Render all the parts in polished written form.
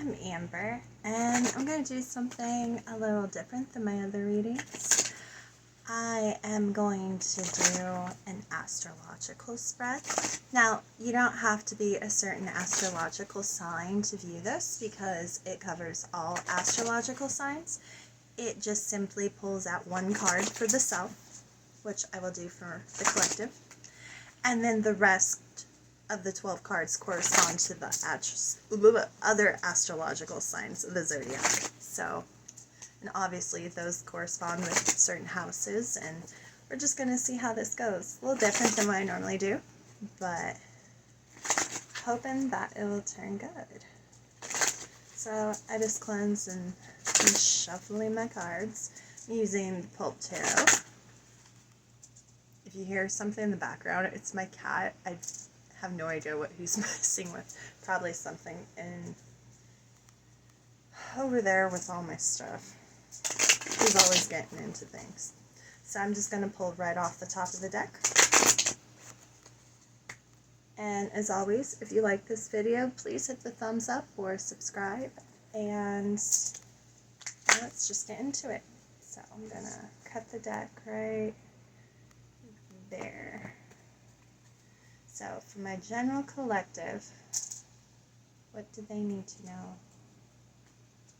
I'm Amber, and I'm going to do something a little different than my other readings. I am going to do an astrological spread. Now, you don't have to be a certain astrological sign to view this because it covers all astrological signs. It just simply pulls out one card for the self, which I will do for the collective, and then the rest of the 12 cards correspond to the other astrological signs of the zodiac. So, and obviously those correspond with certain houses, and we're just going to see how this goes. A little different than what I normally do, but hoping that it will turn good. So I just cleanse and I'm shuffling my cards. I'm using the Pulp Tarot. If you hear something in the background, it's my cat. I have no idea what he's messing with. Probably something in over there with all my stuff. He's always getting into things. So I'm just going to pull right off the top of the deck. And as always, if you like this video, please hit the thumbs up or subscribe. And let's just get into it. So I'm going to cut the deck right there. So for my general collective, what do they need to know?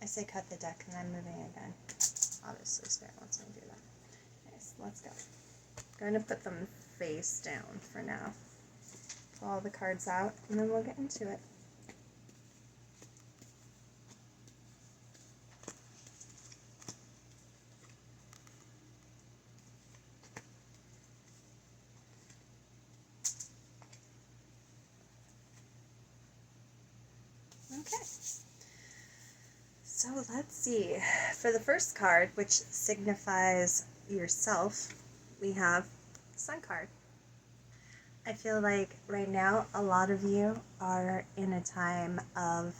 I say cut the deck and I'm moving again. Obviously Spirit wants me to do that. Nice, let's go. I'm going to put them face down for now. Pull all the cards out and then we'll get into it. Okay, so let's see. For the first card, which signifies yourself, we have Sun card. I feel like right now a lot of you are in a time of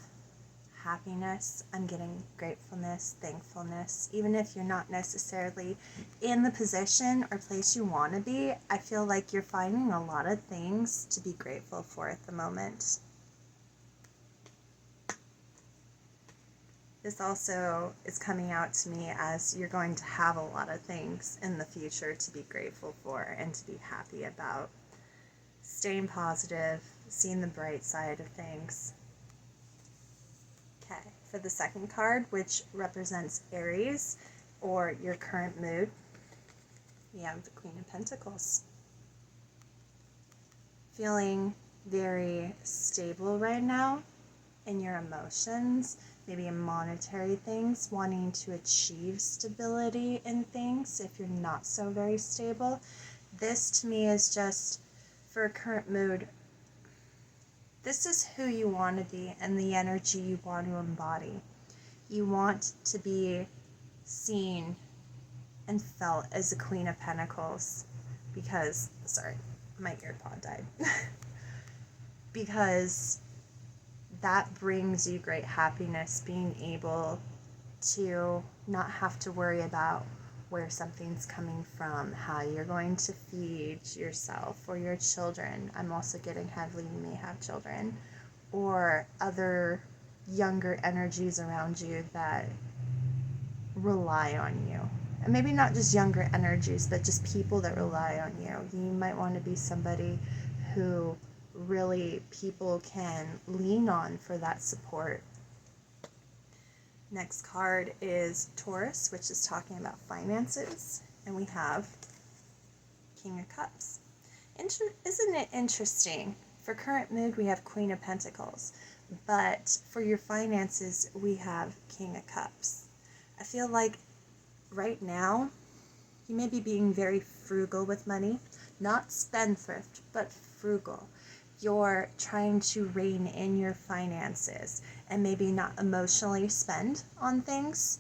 happiness. I'm getting gratefulness, thankfulness. Even if you're not necessarily in the position or place you want to be, I feel like you're finding a lot of things to be grateful for at the moment. This also is coming out to me as you're going to have a lot of things in the future to be grateful for and to be happy about. Staying positive, seeing the bright side of things. Okay, for the second card, which represents Aries, or your current mood, we have the Queen of Pentacles. Feeling very stable right now in your emotions, maybe in monetary things, wanting to achieve stability in things if you're not so very stable. This to me is just, for a current mood, this is who you want to be and the energy you want to embody. You want to be seen and felt as the Queen of Pentacles because, sorry, my earpod died. Because that brings you great happiness, being able to not have to worry about where something's coming from, how you're going to feed yourself or your children. I'm also getting heavily, you may have children, or other younger energies around you that rely on you. And maybe not just younger energies, but just people that rely on you. You might want to be somebody who really people can lean on for that support. Next card is Taurus, which is talking about finances, and we have King of Cups. Isn't it interesting? For current mood, we have Queen of Pentacles, but for your finances, we have King of Cups. I feel like right now, you may be being very frugal with money, not spendthrift, but frugal. You're trying to rein in your finances and maybe not emotionally spend on things.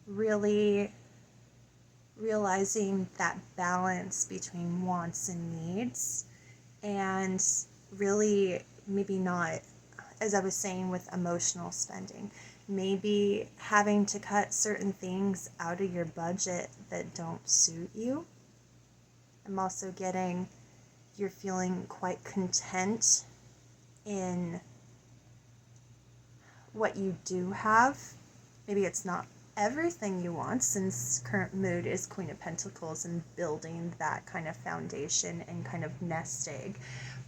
Really realizing that balance between wants and needs, and really maybe not, as I was saying with emotional spending, maybe having to cut certain things out of your budget that don't suit you. I'm also getting you're feeling quite content in what you do have. Maybe it's not everything you want, since current mood is Queen of Pentacles and building that kind of foundation and kind of nest egg.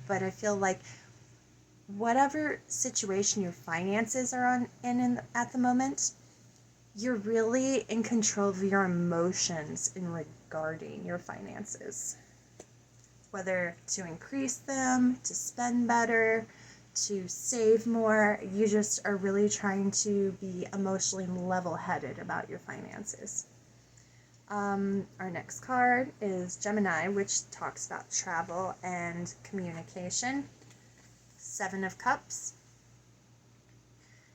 But I feel like whatever situation your finances are in at the moment, you're really in control of your emotions in regarding your finances. Whether to increase them, to spend better, to save more, you just are really trying to be emotionally level-headed about your finances. Our next card is Gemini, which talks about travel and communication. 7 of Cups.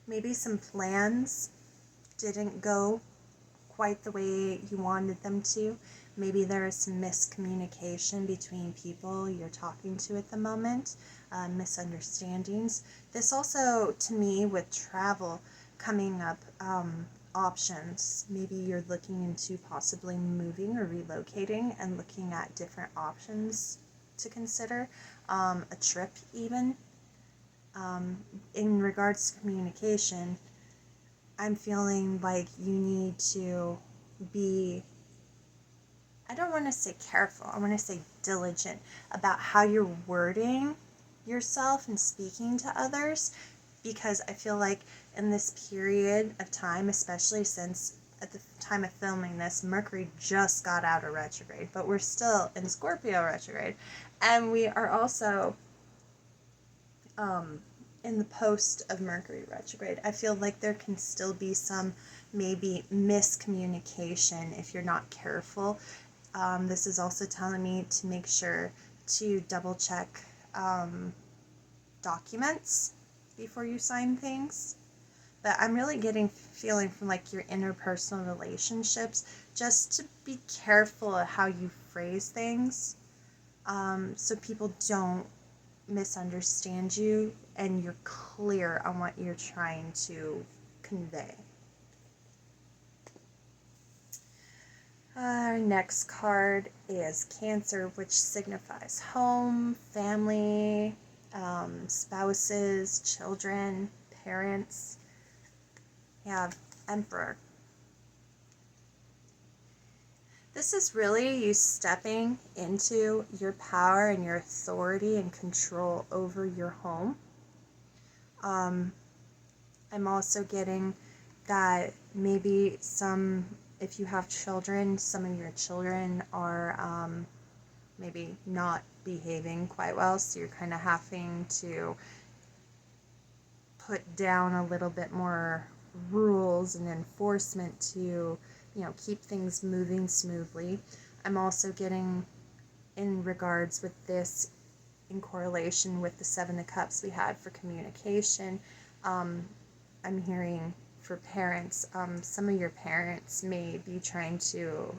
Maybe some plans didn't go quite the way you wanted them to. Maybe there is some miscommunication between people you're talking to at the moment, misunderstandings. This also, to me, with travel coming up, options. Maybe you're looking into possibly moving or relocating and looking at different options to consider, a trip even. In regards to communication, I'm feeling like you need to be, I don't want to say careful, I want to say diligent about how you're wording yourself and speaking to others, because I feel like in this period of time, especially since at the time of filming this, Mercury just got out of retrograde, but we're still in Scorpio retrograde, and we are also in the post of Mercury retrograde. I feel like there can still be some maybe miscommunication if you're not careful. This is also telling me to make sure to double check documents before you sign things. But I'm really getting feeling from like your interpersonal relationships, just to be careful of how you phrase things, so people don't misunderstand you and you're clear on what you're trying to convey. Our next card is Cancer, which signifies home, family, spouses, children, parents. You have Emperor. This is really you stepping into your power and your authority and control over your home. I'm also getting that maybe if you have children, some of your children are maybe not behaving quite well, so you're kind of having to put down a little bit more rules and enforcement to, keep things moving smoothly. I'm also getting, in regards with this, in correlation with the 7 of Cups we had for communication, I'm hearing for parents, some of your parents may be trying to,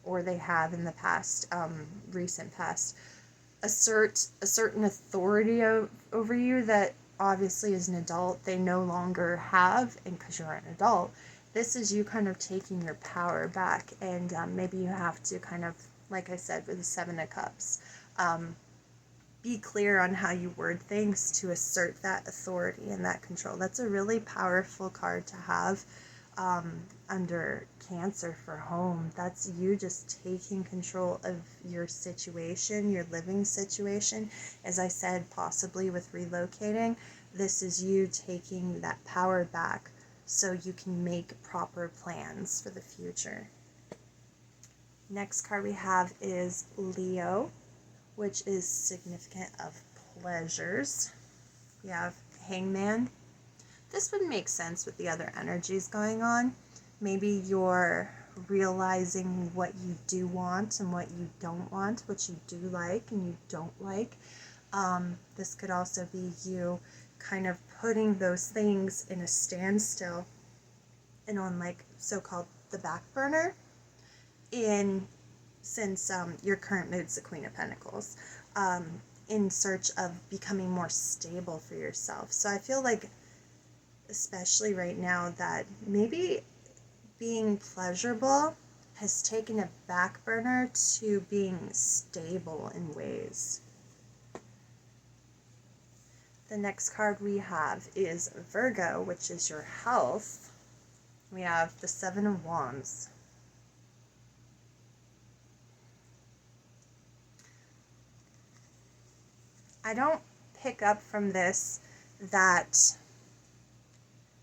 or they have in the past, recent past, assert a certain authority over you that obviously as an adult they no longer have, and because you're an adult, this is you kind of taking your power back, and maybe you have to kind of, like I said with the 7 of Cups, be clear on how you word things to assert that authority and that control. That's a really powerful card to have under Cancer for home. That's you just taking control of your situation, your living situation. As I said, possibly with relocating, this is you taking that power back so you can make proper plans for the future. Next card we have is Leo, which is significant of pleasures. We have Hangman. This would make sense with the other energies going on. Maybe you're realizing what you do want and what you don't want, what you do like and you don't like. This could also be you kind of putting those things in a standstill and on like so-called the back burner, since your current mood's the Queen of Pentacles, in search of becoming more stable for yourself. So I feel like, especially right now, that maybe being pleasurable has taken a back burner to being stable in ways. The next card we have is Virgo, which is your health. We have the Seven of Wands. I don't pick up from this that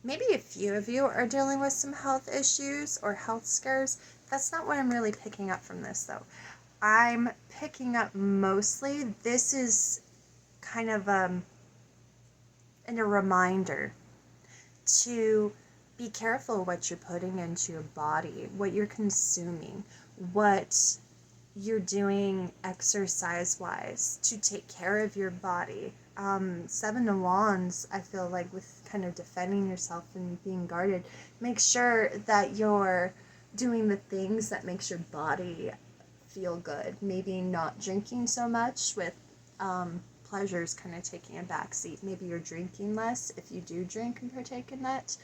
maybe a few of you are dealing with some health issues or health scares. That's not what I'm really picking up from this, though. I'm picking up mostly this is kind of a reminder to be careful what you're putting into your body, what you're consuming, what you're doing exercise-wise to take care of your body. Seven of Wands, I feel like, with kind of defending yourself and being guarded, make sure that you're doing the things that makes your body feel good. Maybe not drinking so much, with pleasures kind of taking a backseat. Maybe you're drinking less if you do drink and partake in that.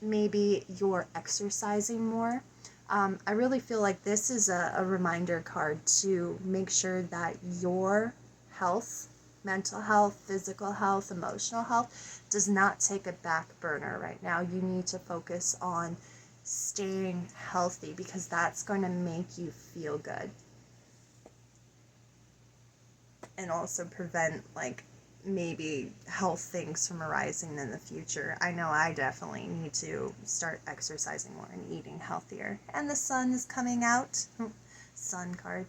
Maybe you're exercising more. I really feel like this is a reminder card to make sure that your health, mental health, physical health, emotional health, does not take a back burner right now. You need to focus on staying healthy because that's going to make you feel good. And also prevent, like, maybe health things from arising in the future. I know I definitely need to start exercising more and eating healthier. And the sun is coming out, sun card,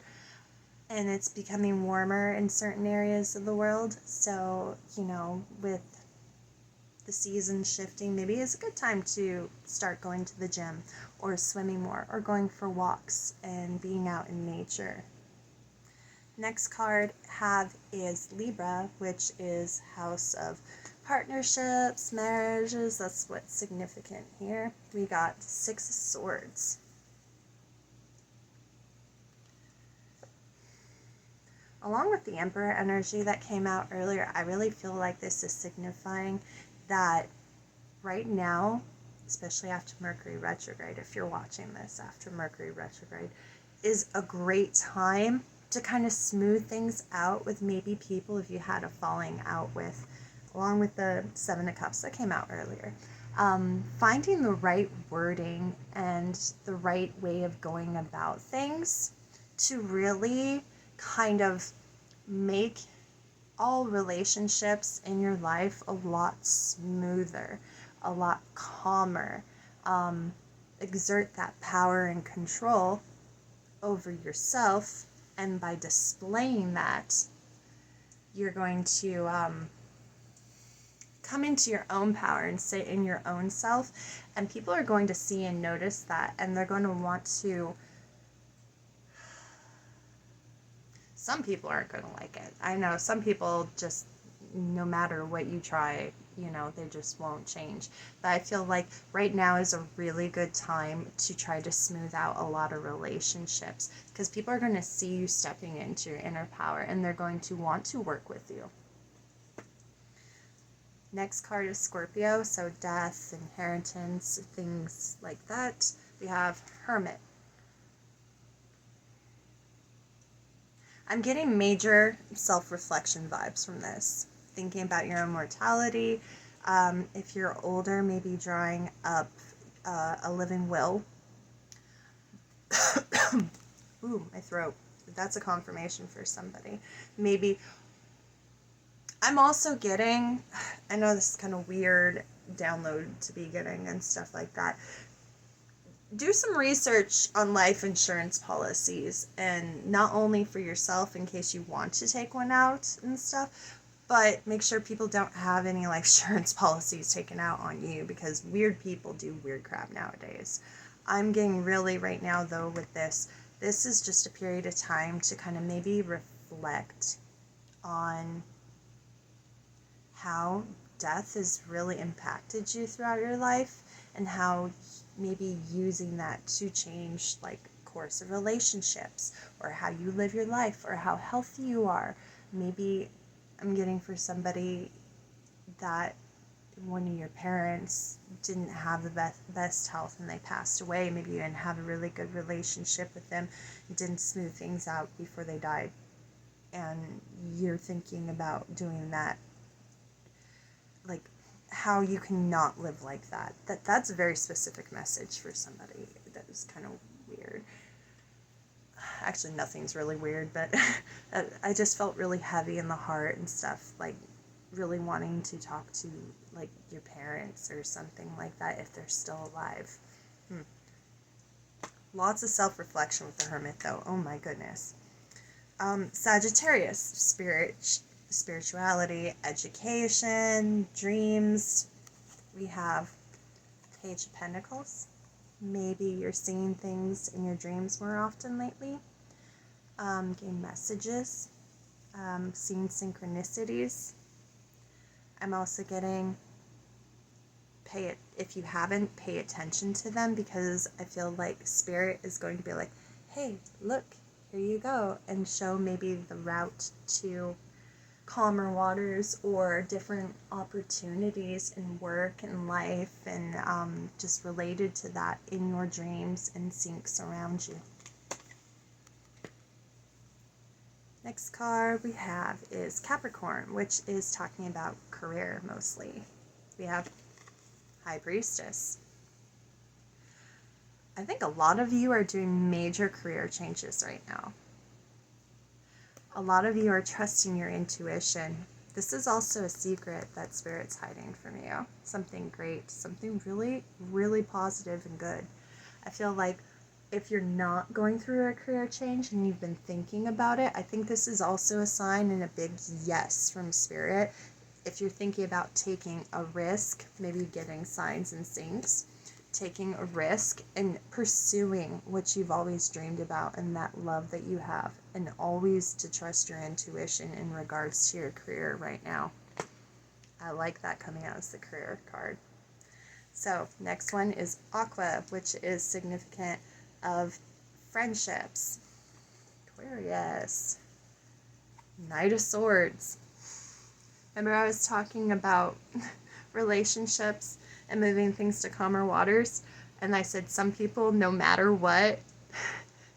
and it's becoming warmer in certain areas of the world. So, you know, with the season shifting, maybe it's a good time to start going to the gym or swimming more or going for walks and being out in nature. Next card have is Libra, which is house of partnerships, marriages. That's what's significant here. We got Six of Swords. Along with the Emperor energy that came out earlier, I really feel like this is signifying that right now, especially after Mercury retrograde, if you're watching this after Mercury retrograde, is a great time to kind of smooth things out with maybe people if you had a falling out with, along with the Seven of Cups that came out earlier. Finding the right wording and the right way of going about things to really kind of make all relationships in your life a lot smoother, a lot calmer. Exert that power and control over yourself, and by displaying that, you're going to come into your own power and sit in your own self, and people are going to see and notice that, and they're going to want to. Some people aren't going to like it. I know some people just, no matter what you try, you know, they just won't change. But I feel like right now is a really good time to try to smooth out a lot of relationships, because people are going to see you stepping into your inner power and they're going to want to work with you. Next card is Scorpio, so death, inheritance, things like that. We have Hermit. I'm getting major self-reflection vibes from this. Thinking about your own mortality. If you're older, maybe drawing up a living will. Ooh, my throat. That's a confirmation for somebody. Maybe. I'm also getting, I know this is kind of weird download to be getting and stuff like that. Do some research on life insurance policies, and not only for yourself in case you want to take one out and stuff, but make sure people don't have any like insurance policies taken out on you, because weird people do weird crap nowadays. I'm getting really right now though with this is just a period of time to kind of maybe reflect on how death has really impacted you throughout your life, and how maybe using that to change like course of relationships, or how you live your life, or how healthy you are. Maybe I'm getting for somebody that one of your parents didn't have the best health and they passed away. Maybe you didn't have a really good relationship with them. You didn't smooth things out before they died, and you're thinking about doing that like, how you cannot live like that. That's a very specific message for somebody. That was kind of weird. Actually, nothing's really weird, but I just felt really heavy in the heart and stuff, like really wanting to talk to like your parents or something like that if they're still alive. Lots of self-reflection with the Hermit, though. Oh my goodness. Sagittarius, spirituality, education, dreams. We have Page of Pentacles. Maybe you're seeing things in your dreams more often lately. Getting messages. Seeing synchronicities. I'm also getting if you haven't, pay attention to them, because I feel like Spirit is going to be like, hey, look, here you go, and show maybe the route to calmer waters or different opportunities in work and life, and just related to that in your dreams and syncs around you. Next card we have is Capricorn, which is talking about career mostly. We have High Priestess. I think a lot of you are doing major career changes right now. A lot of you are trusting your intuition. This is also a secret that Spirit's hiding from you. Something great, something really, really positive and good. I feel like if you're not going through a career change and you've been thinking about it, I think this is also a sign and a big yes from Spirit. If you're thinking about taking a risk, maybe getting signs and syncs, taking a risk and pursuing what you've always dreamed about and that love that you have, and always to trust your intuition in regards to your career right now. I like that coming out as the career card. So next one is Aqua, which is significant of friendships. Aquarius. Knight of Swords. Remember I was talking about relationships and moving things to calmer waters, and I said some people, no matter what,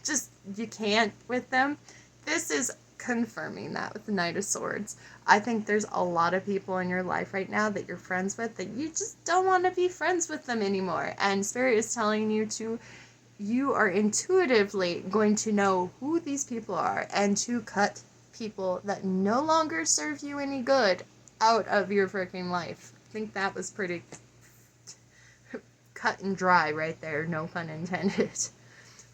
just you can't with them. This is confirming that with the Knight of Swords. I think there's a lot of people in your life right now that you're friends with that you just don't want to be friends with them anymore, and Spirit is telling you are intuitively going to know who these people are and to cut people that no longer serve you any good out of your freaking life. I think that was pretty cut and dry right there, no pun intended.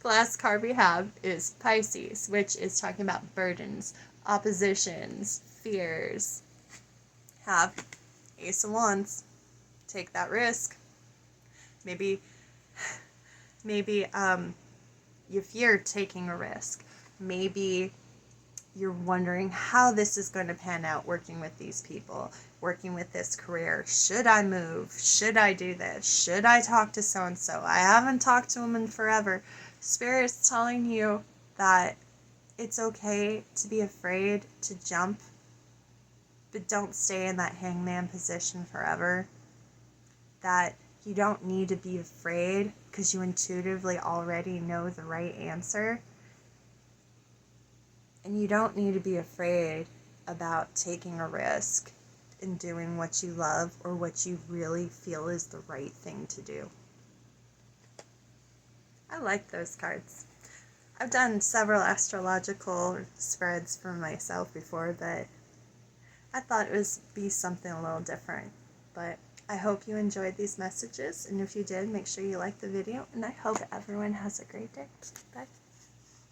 The last card we have is Pisces, which is talking about burdens, oppositions, fears. Have Ace of Wands. Take that risk. Maybe you fear taking a risk. Maybe you're wondering how this is going to pan out working with these people, working with this career. Should I move? Should I do this? Should I talk to so-and-so? I haven't talked to them in forever. Spirit is telling you that it's okay to be afraid to jump, but don't stay in that hangman position forever. That you don't need to be afraid because you intuitively already know the right answer. And you don't need to be afraid about taking a risk and doing what you love or what you really feel is the right thing to do. I like those cards. I've done several astrological spreads for myself before, but I thought it would be something a little different. But I hope you enjoyed these messages, and if you did, make sure you like the video, and I hope everyone has a great day. Bye.